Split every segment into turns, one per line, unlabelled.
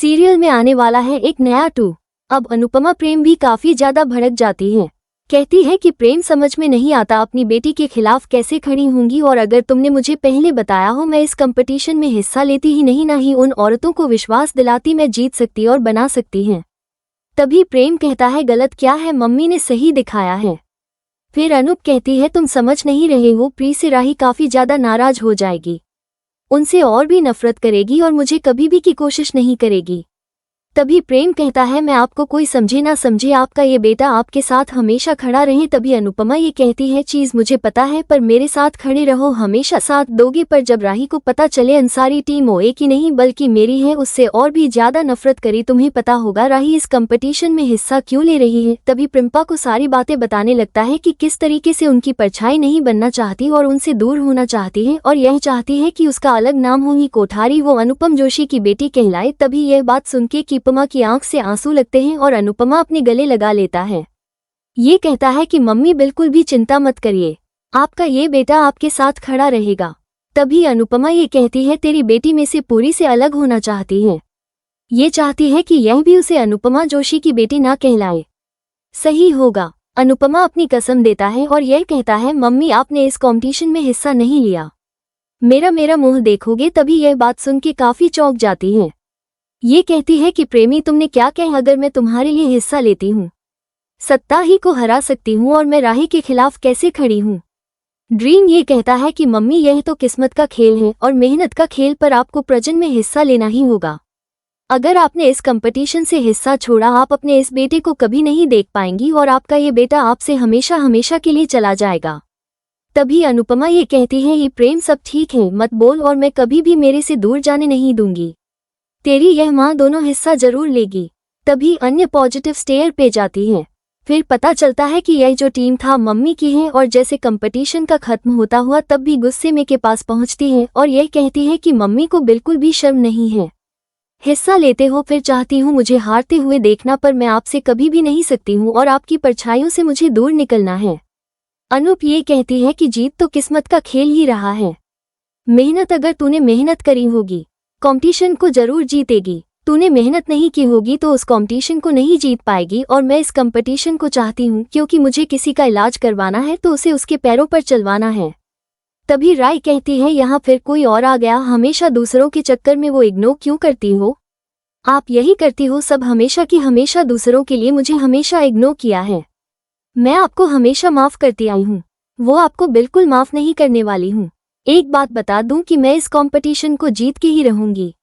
Serial में आने वाला है एक नया टू। अब अनुपमा प्रेम भी काफी ज्यादा भड़क जाती है। कहती है कि प्रेम समझ में नहीं आता अपनी बेटी के खिलाफ कैसे खड़ी होंगी, और अगर तुमने मुझे पहले बताया हो मैं इस कंपटीशन में हिस्सा लेती ही नहीं, ना ही उन औरतों को विश्वास दिलाती मैं जीत सकती और बना सकती है। तभी प्रेम कहता है गलत क्या है, मम्मी ने सही दिखाया है। फिर अनूप कहती है तुम समझ नहीं रहे हो, प्री से राही काफी ज्यादा नाराज हो जाएगी, उनसे और भी नफरत करेगी और मुझे कभी भी की कोशिश नहीं करेगी। तभी प्रेम कहता है मैं आपको कोई समझे ना समझे, आपका ये बेटा आपके साथ हमेशा खड़ा रहे। तभी अनुपमा ये कहती है चीज मुझे पता है, पर मेरे साथ खड़े रहो, हमेशा साथ दोगे। पर जब राही को पता चले अंसारी टीम ओए की नहीं बल्कि मेरी है, उससे और भी ज्यादा नफरत करी। तुम्हें पता होगा राही इस कंपटीशन में हिस्सा क्यों ले रही है। तभी प्रिंपा को सारी बातें बताने लगता है कि किस तरीके से उनकी परछाई नहीं बनना चाहती और उनसे दूर होना चाहती है, और यह चाहती है कि उसका अलग नाम हो ही कोठारी, वो अनुपम जोशी की बेटी कहलाए। तभी यह बात सुन के अनुपमा की आंख से आंसू लगते हैं और अनुपमा अपने गले लगा लेता है। ये कहता है कि मम्मी बिल्कुल भी चिंता मत करिए, आपका ये बेटा आपके साथ खड़ा रहेगा। तभी अनुपमा ये कहती है तेरी बेटी में से पूरी से अलग होना चाहती है, ये चाहती है कि यह भी उसे अनुपमा जोशी की बेटी ना कहलाए। सही होगा, अनुपमा अपनी कसम देता है और यह कहता है मम्मी आपने इस कॉम्पिटिशन में हिस्सा नहीं लिया, मेरा मुंह देखोगे। तभी यह बात सुन के काफी चौंक जाती है। ये कहती है कि प्रेमी तुमने क्या कहा, अगर मैं तुम्हारे लिए हिस्सा लेती हूँ सत्ता ही को हरा सकती हूँ, और मैं राही के खिलाफ कैसे खड़ी हूँ। ड्रीम ये कहता है कि मम्मी यह तो किस्मत का खेल है और मेहनत का खेल, पर आपको प्रजन में हिस्सा लेना ही होगा। अगर आपने इस कंपटीशन से हिस्सा छोड़ा आप अपने इस बेटे को कभी नहीं देख पाएंगी और आपका ये बेटा आपसे हमेशा हमेशा के लिए चला जाएगा। तभी अनुपमा ये कहती है ये प्रेम सब ठीक है, मत बोल, और मैं कभी भी मेरे से दूर जाने नहीं दूंगी, तेरी यह माँ दोनों हिस्सा जरूर लेगी। तभी अन्य पॉजिटिव स्टेयर पे जाती है। फिर पता चलता है कि यह जो टीम था मम्मी की है, और जैसे कंपटीशन का खत्म होता हुआ तब भी गुस्से में के पास पहुंचती है और यह कहती है कि मम्मी को बिल्कुल भी शर्म नहीं है, हिस्सा लेते हो फिर चाहती हूँ मुझे हारते हुए देखना, पर मैं आपसे कभी भी नहीं सकती हूँ और आपकी परछाइयों से मुझे दूर निकलना है। अनूप ये कहती है कि जीत तो किस्मत का खेल ही रहा है, मेहनत अगर तूने मेहनत करी होगी कंपटीशन को जरूर जीतेगी, तूने मेहनत नहीं की होगी तो उस कंपटीशन को नहीं जीत पाएगी। और मैं इस कंपटीशन को चाहती हूँ क्योंकि मुझे किसी का इलाज करवाना है तो उसे उसके पैरों पर चलवाना है। तभी राय कहती है यहाँ फिर कोई और आ गया, हमेशा दूसरों के चक्कर में वो इग्नोर क्यों करती हो, आप यही करती हो सब हमेशा की हमेशा दूसरों के लिए मुझे हमेशा इग्नोर किया है, मैं आपको हमेशा माफ करती आई हूँ, वो आपको बिल्कुल माफ नहीं करने वाली हूँ। एक बात बता दूं कि मैं इस कंपटीशन को जीत के ही रहूंगी।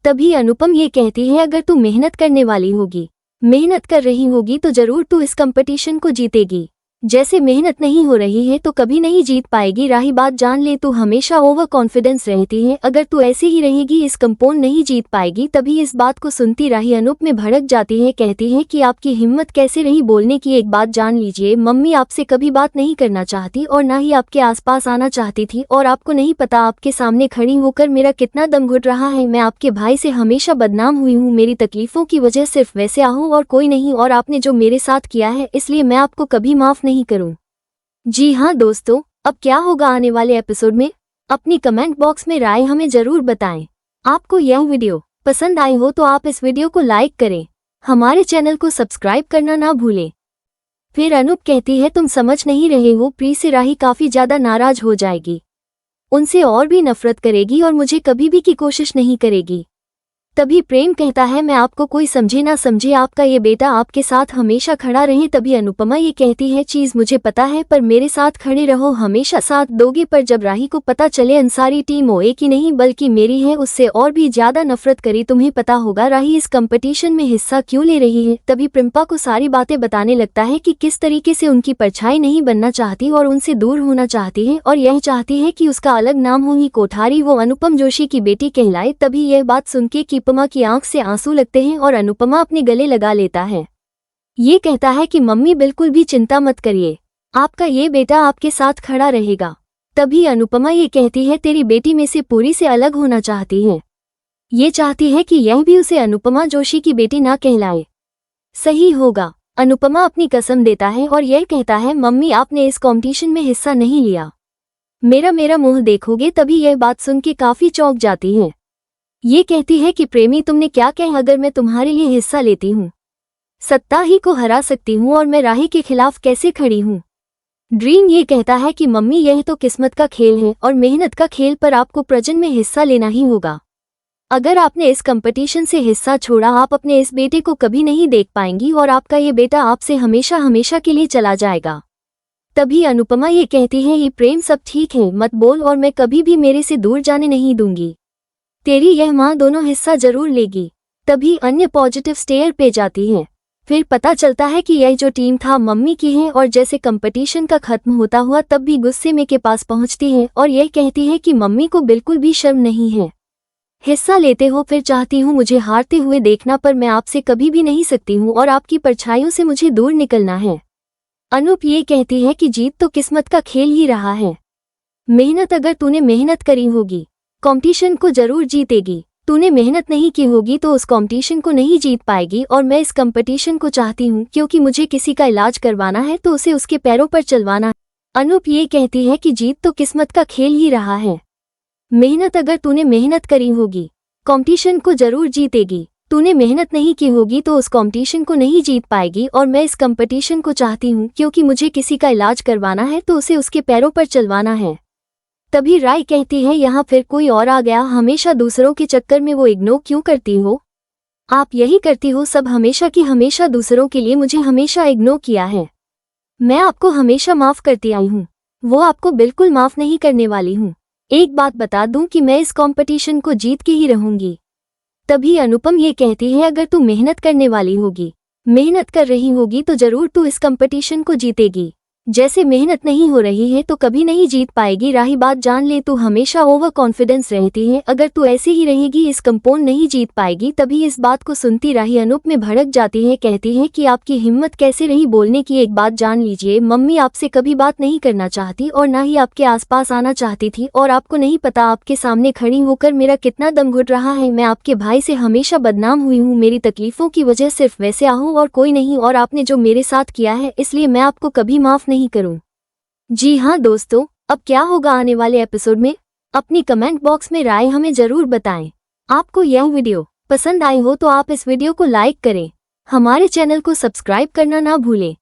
तभी अनुपम ये कहती है अगर तू मेहनत करने वाली होगी, मेहनत कर रही होगी तो जरूर तू इस कंपटीशन को जीतेगी, जैसे मेहनत नहीं हो रही है तो कभी नहीं जीत पाएगी। राही बात जान ले, तू हमेशा ओवर कॉन्फिडेंस रहती है, अगर तू ऐसे ही रहेगी इस कंपोन नहीं जीत पाएगी। तभी इस बात को सुनती राही अनूप में भड़क जाती है, कहती है कि आपकी हिम्मत कैसे रही बोलने की, एक बात जान लीजिए मम्मी आपसे कभी बात नहीं करना चाहती और ना ही आपके आसपास आना चाहती थी, और आपको नहीं पता आपके सामने खड़ी होकर मेरा कितना दम घुट रहा है। मैं आपके भाई से हमेशा बदनाम हुई हूँ, मेरी तकलीफों की वजह सिर्फ वैसे आहू और कोई नहीं, और आपने जो मेरे साथ किया है इसलिए मैं आपको कभी माफ नहीं करूं। जी हाँ दोस्तों, अब क्या होगा आने वाले एपिसोड में, अपनी कमेंट बॉक्स में राय हमें जरूर बताएं। आपको यह वीडियो पसंद आई हो तो आप इस वीडियो को लाइक करें, हमारे चैनल को सब्सक्राइब करना ना भूलें। फिर अनूप कहती है तुम समझ नहीं रहे हो, प्री से राही काफी ज्यादा नाराज हो जाएगी, उनसे और भी नफरत करेगी और मुझे कभी भी की कोशिश नहीं करेगी। तभी प्रेम कहता है मैं आपको कोई समझे ना समझे, आपका ये बेटा आपके साथ हमेशा खड़ा रहे। तभी अनुपमा ये कहती है चीज मुझे पता है, पर मेरे साथ खड़े रहो, हमेशा साथ दोगे। पर जब राही को पता चले अंसारी टीम ओए की नहीं बल्कि मेरी है, उससे और भी ज्यादा नफरत करी। तुम्हें पता होगा राही इस कंपटीशन में हिस्सा क्यों ले रही है। तभी प्रिंपा को सारी बातें बताने लगता है कि किस तरीके से उनकी परछाई नहीं बनना चाहती और उनसे दूर होना चाहती है, और यह चाहती है कि उसका अलग नाम हो ही कोठारी, वो अनुपम जोशी की बेटी कहलाए। तभी यह बात सुन के अनुपमा की आंख से आंसू लगते हैं और अनुपमा अपने गले लगा लेता है। ये कहता है कि मम्मी बिल्कुल भी चिंता मत करिए, आपका ये बेटा आपके साथ खड़ा रहेगा। तभी अनुपमा ये कहती है तेरी बेटी में से पूरी से अलग होना चाहती है, ये चाहती है कि यह भी उसे अनुपमा जोशी की बेटी ना कहलाए। सही होगा, अनुपमा अपनी कसम देता है और यह कहता है मम्मी आपने इस कॉम्पिटिशन में हिस्सा नहीं लिया, मेरा मुंह देखोगे। तभी यह बात सुन के काफी चौंक जाती है। ये कहती है कि प्रेमी तुमने क्या कहा, अगर मैं तुम्हारे लिए हिस्सा लेती हूँ सत्ता ही को हरा सकती हूँ और मैं राही के खिलाफ कैसे खड़ी हूँ। ड्रीम ये कहता है कि मम्मी यह तो किस्मत का खेल है और मेहनत का खेल, पर आपको प्रजन में हिस्सा लेना ही होगा। अगर आपने इस कंपटीशन से हिस्सा छोड़ा आप अपने इस बेटे को कभी नहीं देख पाएंगी और आपका ये बेटा आपसे हमेशा हमेशा के लिए चला जाएगा। तभी अनुपमा ये कहती है, ये प्रेम सब ठीक है, मत बोल और मैं कभी भी मेरे से दूर जाने नहीं दूंगी। तेरी यह माँ दोनों हिस्सा जरूर लेगी। तभी अन्य पॉजिटिव स्टेयर पे जाती है। फिर पता चलता है कि यह जो टीम था मम्मी की है और जैसे कंपटीशन का खत्म होता हुआ तब भी गुस्से में के पास पहुंचती है और यह कहती है कि मम्मी को बिल्कुल भी शर्म नहीं है। हिस्सा लेते हो फिर चाहती हूँ मुझे हारते हुए देखना, पर मैं आपसे कभी भी नहीं सकती हूँ और आपकी परछाइयों से मुझे दूर निकलना है। अनूप ये कहती है कि जीत तो किस्मत का खेल ही रहा है। मेहनत अगर तूने मेहनत करी होगी कंपटीशन को जरूर जीतेगी। तूने मेहनत नहीं की होगी तो उस कंपटीशन को नहीं जीत पाएगी और मैं इस कंपटीशन को चाहती हूँ क्योंकि मुझे किसी का इलाज करवाना है तो उसे उसके पैरों पर चलवाना है। अनूप ये कहती है कि जीत तो किस्मत का खेल ही रहा है। मेहनत अगर तूने मेहनत करी होगी कंपटीशन को जरूर जीतेगी। तूने मेहनत नहीं की होगी तो उस कंपटीशन को नहीं जीत पाएगी और मैं इस कंपटीशन को चाहती हूँ क्योंकि मुझे किसी का इलाज करवाना है तो उसे उसके पैरों पर चलवाना है। तभी राय कहती है, यहाँ फिर कोई और आ गया, हमेशा दूसरों के चक्कर में वो इग्नोर क्यों करती हो? आप यही करती हो सब हमेशा की हमेशा, दूसरों के लिए मुझे हमेशा इग्नोर किया है। मैं आपको हमेशा माफ करती आई हूँ, वो आपको बिल्कुल माफ नहीं करने वाली हूँ। एक बात बता दूं कि मैं इस कंपटीशन को जीत के ही रहूंगी। तभी अनुपम ये कहती है, अगर तू मेहनत करने वाली होगी, मेहनत कर रही होगी तो जरूर तू इस कंपटीशन को जीतेगी। जैसे मेहनत नहीं हो रही है तो कभी नहीं जीत पाएगी। राही बात जान ले, तू हमेशा ओवर कॉन्फिडेंस रहती है, अगर तू ऐसे ही रहेगी इस कंपोन नहीं जीत पाएगी। तभी इस बात को सुनती राही अनूप में भड़क जाती है, कहती है कि आपकी हिम्मत कैसे रही बोलने की। एक बात जान लीजिए, मम्मी आपसे कभी बात नहीं करना चाहती और ना ही आपके आसपास आना चाहती थी, और आपको नहीं पता आपके सामने खड़ी होकर मेरा कितना दम घुट रहा है। मैं आपके भाई से हमेशा बदनाम हुई हूँ, मेरी तकलीफों की वजह सिर्फ वैसे आहूँ और कोई नहीं, और आपने जो मेरे साथ किया है इसलिए मैं आपको कभी माफ नहीं करूं। जी हाँ दोस्तों, अब क्या होगा आने वाले एपिसोड में? अपनी कमेंट बॉक्स में राय हमें जरूर बताएं। आपको यह वीडियो पसंद आई हो तो आप इस वीडियो को लाइक करें, हमारे चैनल को सब्सक्राइब करना ना भूलें।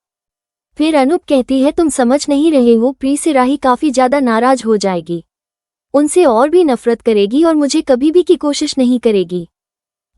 फिर अनूप कहती है, तुम समझ नहीं रहे हो, प्री से राही काफी ज्यादा नाराज हो जाएगी, उनसे और भी नफरत करेगी और मुझे कभी भी की कोशिश नहीं करेगी।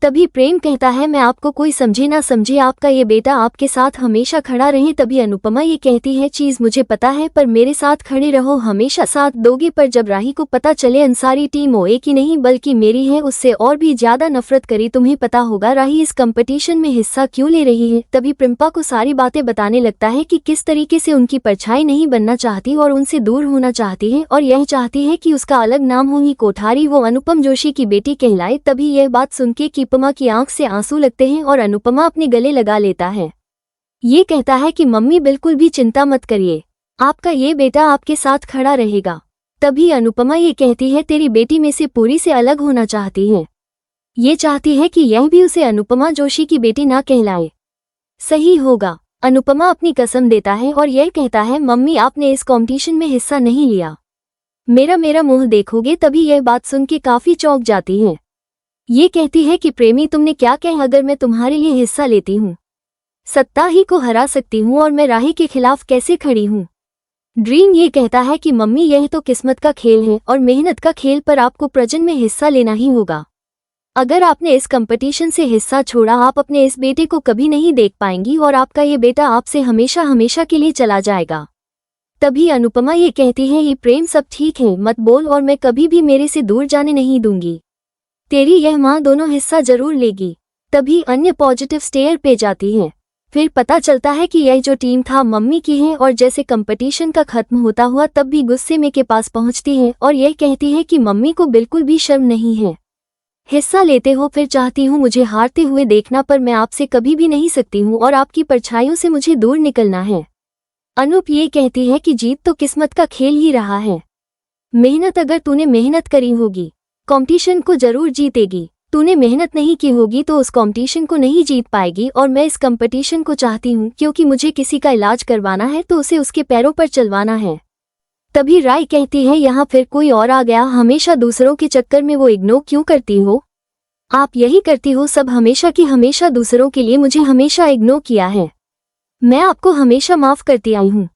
तभी प्रेम कहता है, मैं आपको कोई समझे ना समझे, आपका ये बेटा आपके साथ हमेशा खड़ा रहे। तभी अनुपमा ये कहती है, चीज मुझे पता है पर मेरे साथ खड़े रहो, हमेशा साथ दोगे। पर जब राही को पता चले अंसारी टीम वो एक ही नहीं बल्कि मेरी है, उससे और भी ज्यादा नफरत करी। तुम्हें पता होगा राही इस कंपटीशन में हिस्सा क्यों ले रही है। तभी प्रिंपा को सारी बातें बताने लगता है कि किस तरीके से उनकी परछाई नहीं बनना चाहती और उनसे दूर होना चाहती है, और यह चाहती है कि उसका अलग नाम हो ही कोठारी, वो अनुपम जोशी की बेटी कहलाए। तभी यह बात सुन के अनुपमा की आंख से आंसू लगते हैं और अनुपमा अपने गले लगा लेता है। ये कहता है कि मम्मी बिल्कुल भी चिंता मत करिए, आपका ये बेटा आपके साथ खड़ा रहेगा। तभी अनुपमा ये कहती है, तेरी बेटी में से पूरी से अलग होना चाहती है, ये चाहती है कि यह भी उसे अनुपमा जोशी की बेटी ना कहलाए। सही होगा, अनुपमा अपनी कसम देता है और यह कहता है, मम्मी आपने इस कॉम्पिटिशन में हिस्सा नहीं लिया, मेरा मुंह देखोगे। तभी यह बात सुन के काफी चौंक जाती है। ये कहती है कि प्रेमी तुमने क्या कहा, अगर मैं तुम्हारे लिए हिस्सा लेती हूँ सत्ता ही को हरा सकती हूँ और मैं राही के खिलाफ कैसे खड़ी हूँ। ड्रीम ये कहता है कि मम्मी यह तो किस्मत का खेल है और मेहनत का खेल, पर आपको प्रजन में हिस्सा लेना ही होगा। अगर आपने इस कंपटीशन से हिस्सा छोड़ा आप अपने इस बेटे को कभी नहीं देख पाएंगी और आपका ये बेटा आपसे हमेशा हमेशा के लिए चला जाएगा। तभी अनुपमा ये कहती है, ये प्रेम सब ठीक है, मत बोल और मैं कभी भी मेरे से दूर जाने नहीं दूंगी। तेरी यह माँ दोनों हिस्सा जरूर लेगी। तभी अन्य पॉजिटिव स्टेयर पे जाती है। फिर पता चलता है कि यह जो टीम था मम्मी की है, और जैसे कंपटीशन का खत्म होता हुआ तब भी गुस्से में के पास पहुंचती है और यह कहती है कि मम्मी को बिल्कुल भी शर्म नहीं है। हिस्सा लेते हो फिर चाहती हूँ मुझे हारते हुए देखना, पर मैं आपसे कभी भी नहीं सकती हूँ और आपकी परछाइयों से मुझे दूर निकलना है। अनूप ये कहती है कि जीत तो किस्मत का खेल ही रहा है। मेहनत अगर तूने मेहनत करी होगी कंपटीशन को जरूर जीतेगी। तूने मेहनत नहीं की होगी तो उस कंपटीशन को नहीं जीत पाएगी, और मैं इस कंपटीशन को चाहती हूँ क्योंकि मुझे किसी का इलाज करवाना है तो उसे उसके पैरों पर चलवाना है। तभी राय कहती है, यहाँ फिर कोई और आ गया, हमेशा दूसरों के चक्कर में वो इग्नोर क्यों करती हो? आप यही करती हो सब हमेशा की हमेशा, दूसरों के लिए मुझे हमेशा इग्नोर किया है। मैं आपको हमेशा माफ करती आई हूँ।